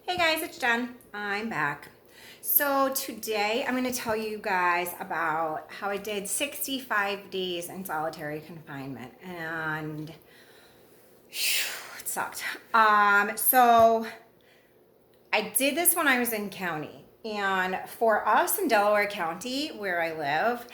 Hey guys, it's Jen. I'm back. So today I'm going to tell you guys about how I did 65 days in solitary confinement and it sucked. So I did this when I was in county, and for us in Delaware County where I live,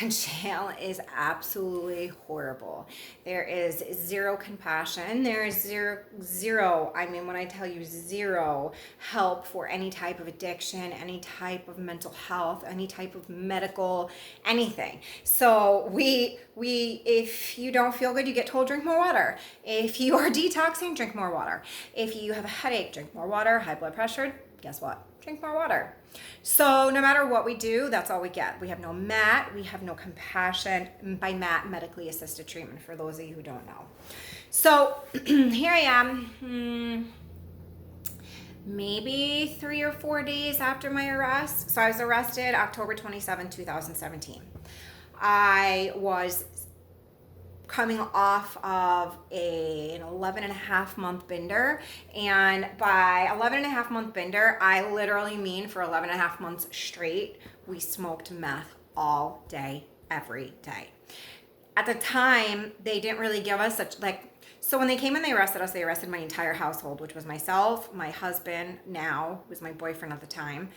the jail is absolutely horrible. There is zero compassion. There is zero, I mean, when I tell you zero help for any type of addiction, any type of mental health, any type of medical, anything. So if you don't feel good, you get told drink more water. If you are detoxing, drink more water. If you have a headache, drink more water. High blood pressure, guess what? Drink more water. So no matter what we do, that's all we get. We have no MAT, we have no compassion. By MAT, medically assisted treatment, for those of you who don't know. So here I am, maybe 3 or 4 days after my arrest. So I was arrested October 27, 2017. I was coming off of an 11 and a half month bender. And by 11 and a half month bender, I literally mean for 11 and a half months straight, we smoked meth all day, every day. At the time, they didn't really give us so when they came and they arrested us, they arrested my entire household, which was myself, my husband now, who was my boyfriend at the time,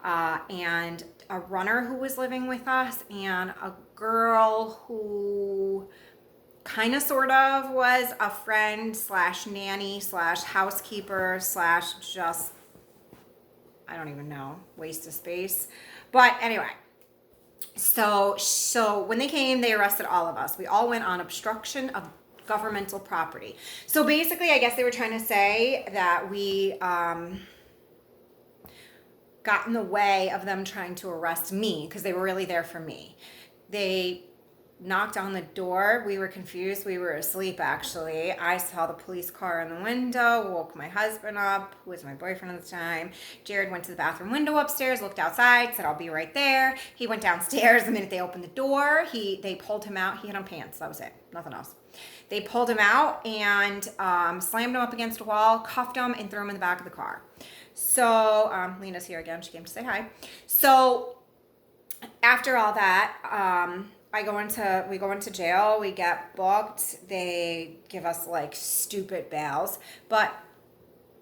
and a runner who was living with us, and a girl who kind of sort of was a friend slash nanny slash housekeeper slash just, I don't even know, waste of space. But anyway, so when they came, they arrested all of us. We all went on obstruction of governmental property. So basically, I guess they were trying to say that we got in the way of them trying to arrest me, because they were really there for me. They knocked on the door. We were confused. We were asleep, actually. I saw the police car in the window, woke my husband up, who was my boyfriend at the time. Jared went to the bathroom window upstairs, looked outside, said, I'll be right there. He went downstairs. The minute they opened the door, they pulled him out. He had on pants. That was it. Nothing else. They pulled him out and slammed him up against a wall, cuffed him, and threw him in the back of the car. So Lena's here again. She came to say hi. So after all that, we go into jail, we get booked, they give us like stupid bails, but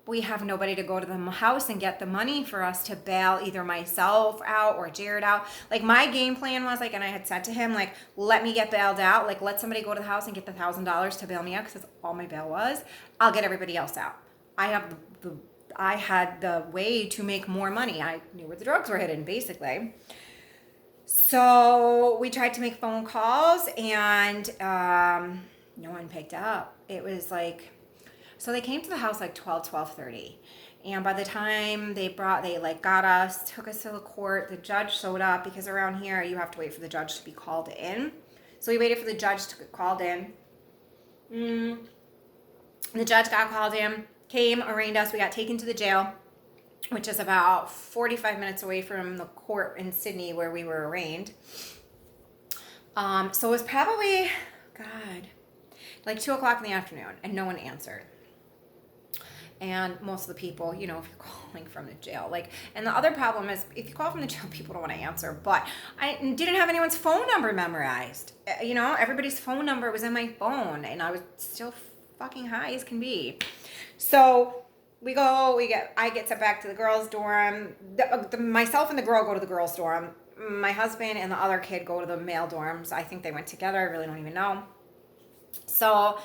we have nobody to go to the house and get the money for us to bail either myself out or Jared out. Like, my game plan was and I had said to him, let me get bailed out, let somebody go to the house and get the $1,000 to bail me out, because that's all my bail was. I'll get everybody else out. I had the way to make more money. I knew where the drugs were hidden, basically. So we tried to make phone calls, and no one picked up. It was so they came to the house 12:30. And by the time they got us, took us to the court, the judge showed up, because around here you have to wait for the judge to be called in. So we waited for the judge to get called in. The judge got called in, came, arraigned us. We got taken to the jail, which is about 45 minutes away from the court in Sydney where we were arraigned. So it was probably, 2 o'clock in the afternoon, and no one answered. And most of the people, if you're calling from the jail, and the other problem is, if you call from the jail, people don't want to answer. But I didn't have anyone's phone number memorized. Everybody's phone number was in my phone, and I was still fucking high as can be. So I get sent back to the girls' dorm. Myself and the girl go to the girls' dorm. My husband and the other kid go to the male dorms. I think they went together. I really don't even know. So,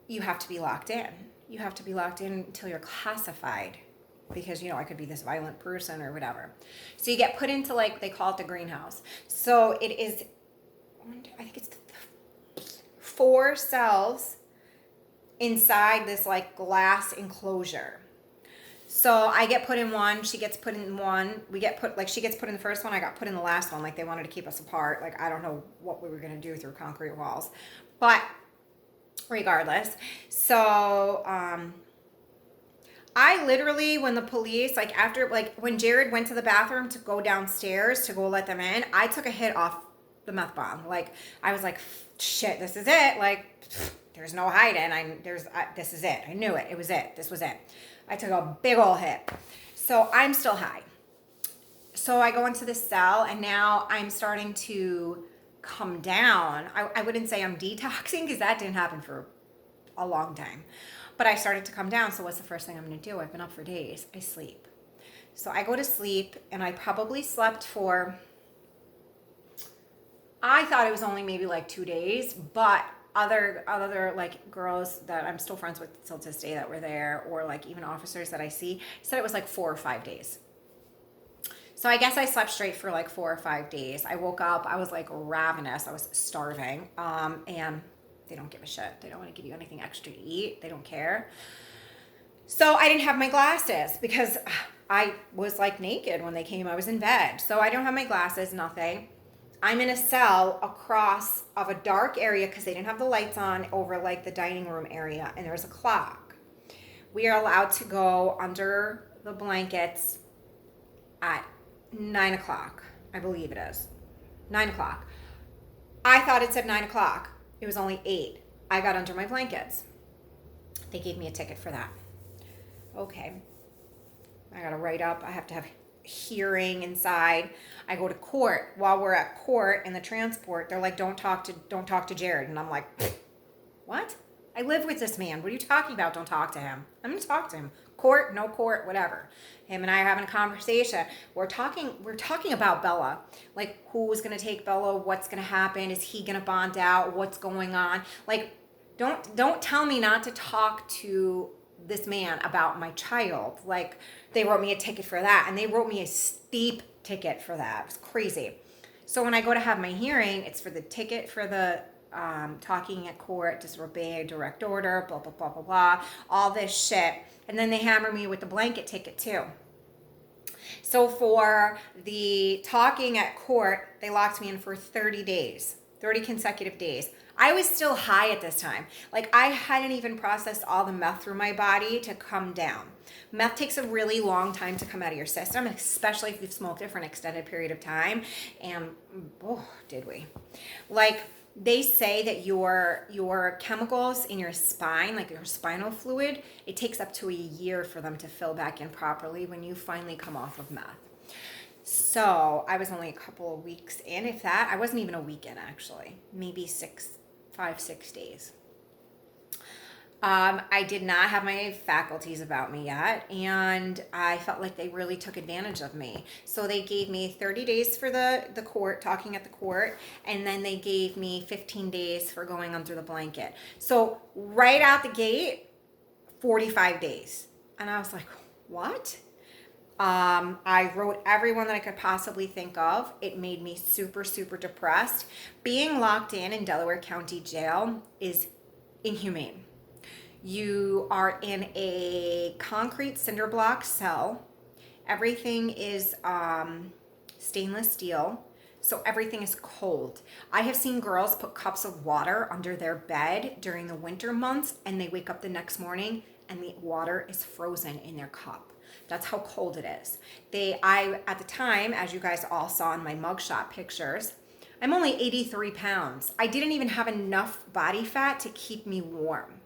you have to be locked in. You have to be locked in until you're classified, because, I could be this violent person or whatever. So you get put into, they call it the greenhouse. So it is, I think it's 4 cells inside this glass enclosure. So I get put in one, she gets put in one, she gets put in the first one, I got put in the last one, they wanted to keep us apart. I don't know what we were going to do through concrete walls. But regardless, so I literally, when the police, when Jared went to the bathroom to go downstairs to go let them in, I took a hit off the meth bomb. I was shit, this is it. there's no hiding. This is it. I knew it. It was it. This was it. I took a big old hit. So I'm still high. So I go into the cell, and now I'm starting to come down. I wouldn't say I'm detoxing, because that didn't happen for a long time. But I started to come down. So what's the first thing I'm going to do? I've been up for days. I sleep. So I go to sleep, and I probably slept for, I thought it was only maybe like 2 days, but other like girls that I'm still friends with till to this day that were there, or like even officers that I see, said it was like 4 or 5 days. So I guess I slept straight for like 4 or 5 days. I woke up, I was like ravenous. I was starving. And they don't give a shit. They don't want to give you anything extra to eat. They don't care. So I didn't have my glasses, because I was like naked when they came. I was in bed. So I don't have my glasses, nothing. I'm in a cell across of a dark area, because they didn't have the lights on, over like the dining room area, and there's a clock. We are allowed to go under the blankets at 9 o'clock. I believe it is 9 o'clock. I thought it said 9 o'clock. It was only 8. I got under my blankets. They gave me a ticket for that. Okay. I gotta write up. I have to have hearing inside. I go to court. While we're at court in the transport, they're like, don't talk to Jared. And I'm like, what? I live with this man. What are you talking about? Don't talk to him. I'm gonna talk to him. Court, no court, whatever. Him and I are having a conversation. We're talking about Bella. Like, who's gonna take Bella? What's gonna happen? Is he gonna bond out? What's going on? Like, don't tell me not to talk to this man about my child. Like, they wrote me a ticket for that, and they wrote me a steep ticket for that. It was crazy. So when I go to have my hearing, it's for the ticket for the talking at court, disobey a direct order, blah, blah, blah, blah, blah, all this shit. And then they hammer me with the blanket ticket too. So for the talking at court, they locked me in for 30 days, 30 consecutive days. I was still high at this time. Like, I hadn't even processed all the meth through my body to come down. Meth takes a really long time to come out of your system, especially if you've smoked it for an extended period of time. And, oh, did we. Like, they say that your chemicals in your spine, like your spinal fluid, it takes up to a year for them to fill back in properly when you finally come off of meth. So I was only a couple of weeks in, if that. I wasn't even a week in, actually. Maybe 5, 6 days. I did not have my faculties about me yet, and I felt like they really took advantage of me. So they gave me 30 days for the court, talking at the court, and then they gave me 15 days for going under the blanket. So right out the gate, 45 days. And I was like, what? I wrote everyone that I could possibly think of. It made me super, super depressed. Being locked in Delaware County Jail is inhumane. You are in a concrete cinder block cell. Everything is stainless steel, so everything is cold. I have seen girls put cups of water under their bed during the winter months, and they wake up the next morning and the water is frozen in their cup. That's how cold it is. At the time, as you guys all saw in my mugshot pictures, I'm only 83 pounds. I didn't even have enough body fat to keep me warm.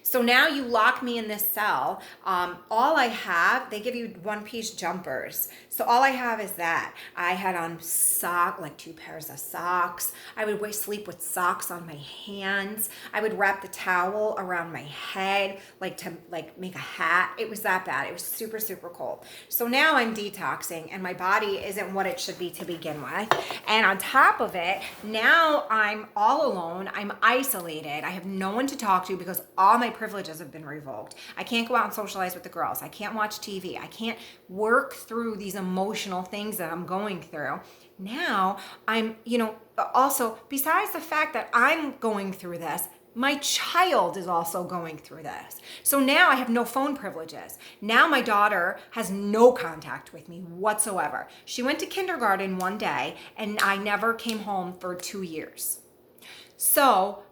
So now you lock me in this cell. All I have, they give you one-piece jumpers. So all I have is that. I had on like 2 pairs of socks. I would sleep with socks on my hands. I would wrap the towel around my head, to make a hat. It was that bad. It was super, super cold. So now I'm detoxing, and my body isn't what it should be to begin with. And on top of it, now I'm all alone. I'm isolated. I have no one to talk to because all my privileges have been revoked. I can't go out and socialize with the girls. I can't watch TV. I can't work through these emotional things that I'm going through. Now I'm, also besides the fact that I'm going through this, my child is also going through this. So now I have no phone privileges. Now my daughter has no contact with me whatsoever. She went to kindergarten one day and I never came home for 2 years. So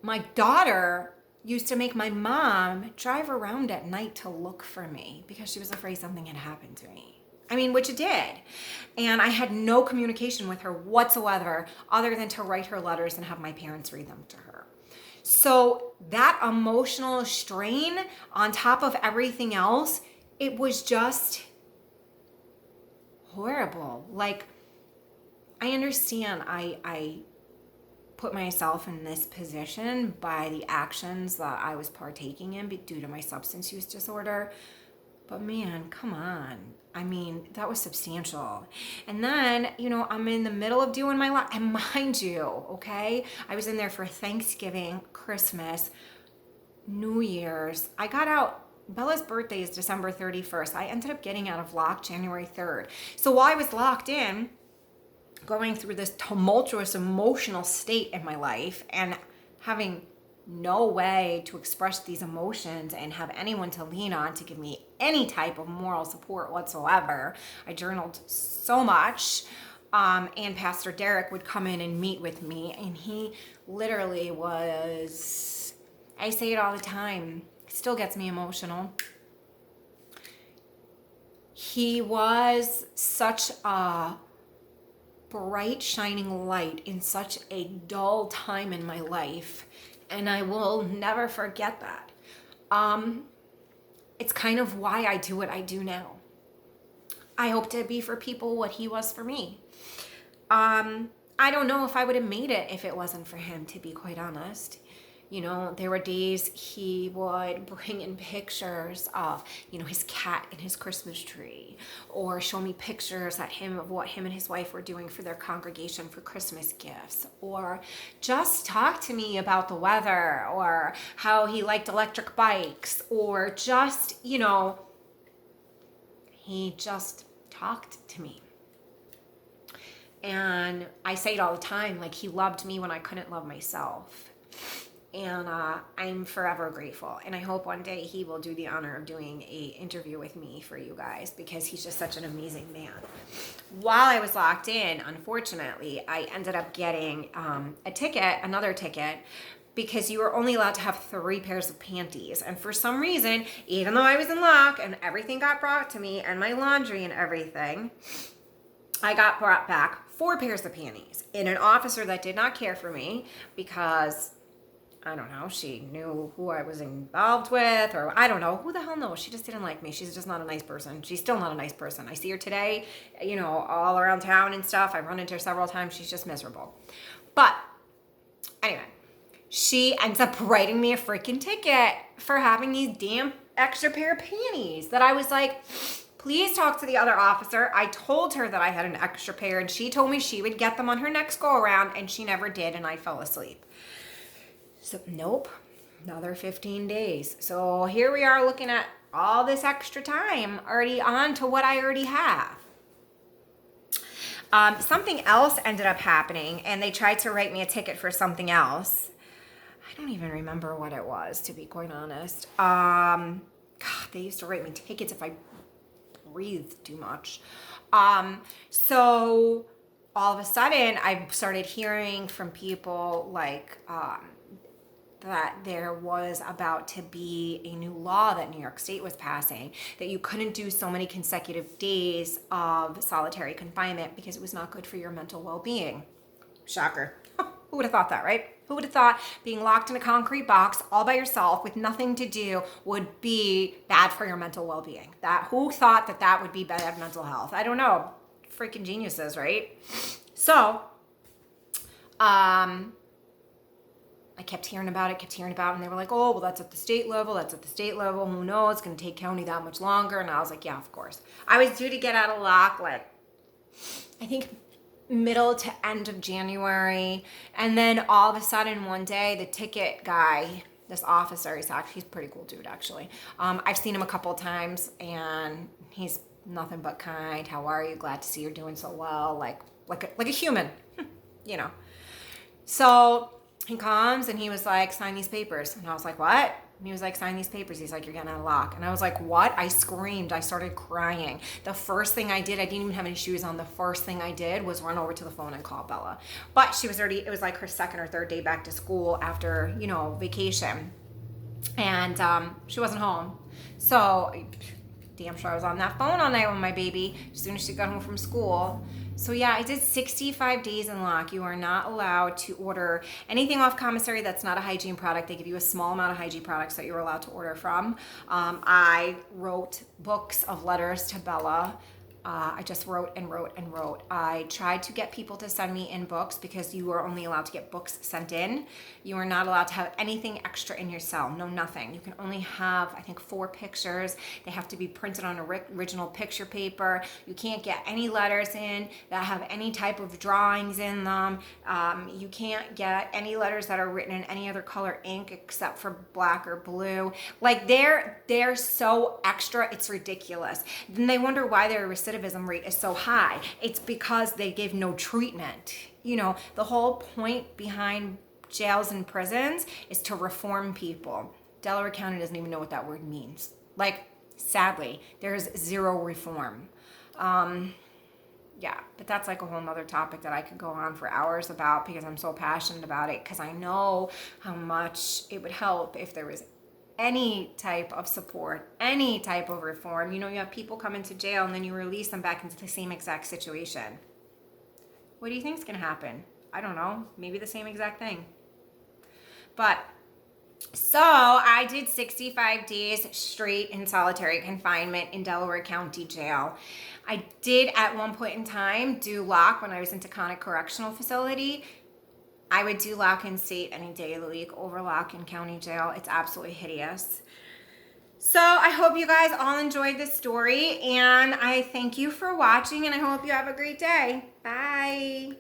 my daughter used to make my mom drive around at night to look for me because she was afraid something had happened to me. I mean, which it did. And I had no communication with her whatsoever other than to write her letters and have my parents read them to her. So that emotional strain on top of everything else, it was just horrible. Like, I understand I put myself in this position by the actions that I was partaking in due to my substance use disorder. But man, come on. I mean, that was substantial. And then, I'm in the middle of doing my life. And mind you, okay, I was in there for Thanksgiving, Christmas, New Year's. I got out. Bella's birthday is December 31st. I ended up getting out of lock January 3rd. So while I was locked in, going through this tumultuous emotional state in my life and having no way to express these emotions and have anyone to lean on to give me any type of moral support whatsoever, I journaled so much. And Pastor Derek would come in and meet with me, and he literally was, I say it all the time, still gets me emotional. He was such a bright, shining light in such a dull time in my life, and I will never forget that. It's kind of why I do what I do now. I hope to be for people what he was for me. I don't know if I would have made it if it wasn't for him, to be quite honest. There were days he would bring in pictures of, his cat and his Christmas tree, or show me pictures of what him and his wife were doing for their congregation for Christmas gifts, or just talk to me about the weather, or how he liked electric bikes, or just, he just talked to me. And I say it all the time, like, he loved me when I couldn't love myself. And I'm forever grateful. And I hope one day he will do the honor of doing an interview with me for you guys, because he's just such an amazing man. While I was locked in, unfortunately, I ended up getting another ticket, because you were only allowed to have 3 pairs of panties. And for some reason, even though I was in lock and everything got brought to me and my laundry and everything, I got brought back 4 pairs of panties. And an officer that did not care for me, because I don't know, she knew who I was involved with, or I don't know, who the hell knows? She just didn't like me. She's just not a nice person. She's still not a nice person. I see her today, all around town and stuff. I've run into her several times. She's just miserable. But anyway, she ends up writing me a freaking ticket for having these damn extra pair of panties that I was like, please talk to the other officer. I told her that I had an extra pair, and she told me she would get them on her next go around, and she never did, and I fell asleep. So, nope, another 15 days. So here we are looking at all this extra time already on to what I already have. Something else ended up happening, and they tried to write me a ticket for something else. I don't even remember what it was, to be quite honest. God, they used to write me tickets if I breathed too much. So all of a sudden, I started hearing from people like that there was about to be a new law that New York State was passing, that you couldn't do so many consecutive days of solitary confinement because it was not good for your mental well-being. Shocker. Who would have thought that, right? Who would have thought being locked in a concrete box all by yourself with nothing to do would be bad for your mental well-being? Who thought that would be bad mental health? I don't know. Freaking geniuses, right? So, I kept hearing about it, and they were like, oh, well, that's at the state level, who knows, it's going to take county that much longer, and I was like, yeah, of course. I was due to get out of lock, I think middle to end of January, and then all of a sudden one day, the ticket guy, this officer, he's a pretty cool dude, actually. I've seen him a couple of times, and he's nothing but kind. How are you? Glad to see you're doing so well, like a human, So he comes and he was like, sign these papers. And I was like, what? And he was like, sign these papers. He's like, you're getting out of lock. And I was like, what? I screamed. I started crying. The first thing I did, I didn't even have any shoes on. The first thing I did was run over to the phone and call Bella. But she was already, it was like her second or third day back to school after, vacation. And she wasn't home. So damn sure I was on that phone all night with my baby as soon as she got home from school. So yeah, I did 65 days in lock. You are not allowed to order anything off commissary that's not a hygiene product. They give you a small amount of hygiene products that you're allowed to order from. I wrote books of letters to Bella. I just wrote and wrote and wrote. I tried to get people to send me in books because you are only allowed to get books sent in. You are not allowed to have anything extra in your cell. No, nothing. You can only have, I think, 4 pictures. They have to be printed on original picture paper. You can't get any letters in that have any type of drawings in them. You can't get any letters that are written in any other color ink except for black or blue. Like they're so extra, it's ridiculous. Then they wonder why their recidivism rate is so high. It's because they give no treatment. You know, the whole point behind jails and prisons is to reform people. Delaware County doesn't even know what that word means. Like, sadly, there's zero reform. Yeah, but that's like a whole nother topic that I could go on for hours about because I'm so passionate about it, because I know how much it would help if there was any type of support, any type of reform. You know, you have people come into jail and then you release them back into the same exact situation. What do you think is going to happen? I don't know. Maybe the same exact thing. But so I did 65 days straight in solitary confinement in Delaware County Jail. I did at one point in time do lock when I was in Taconic Correctional Facility. I would do lock in state any day of the week over lock in county jail. It's absolutely hideous. So I hope you guys all enjoyed this story, and I thank you for watching, and I hope you have a great day. Bye.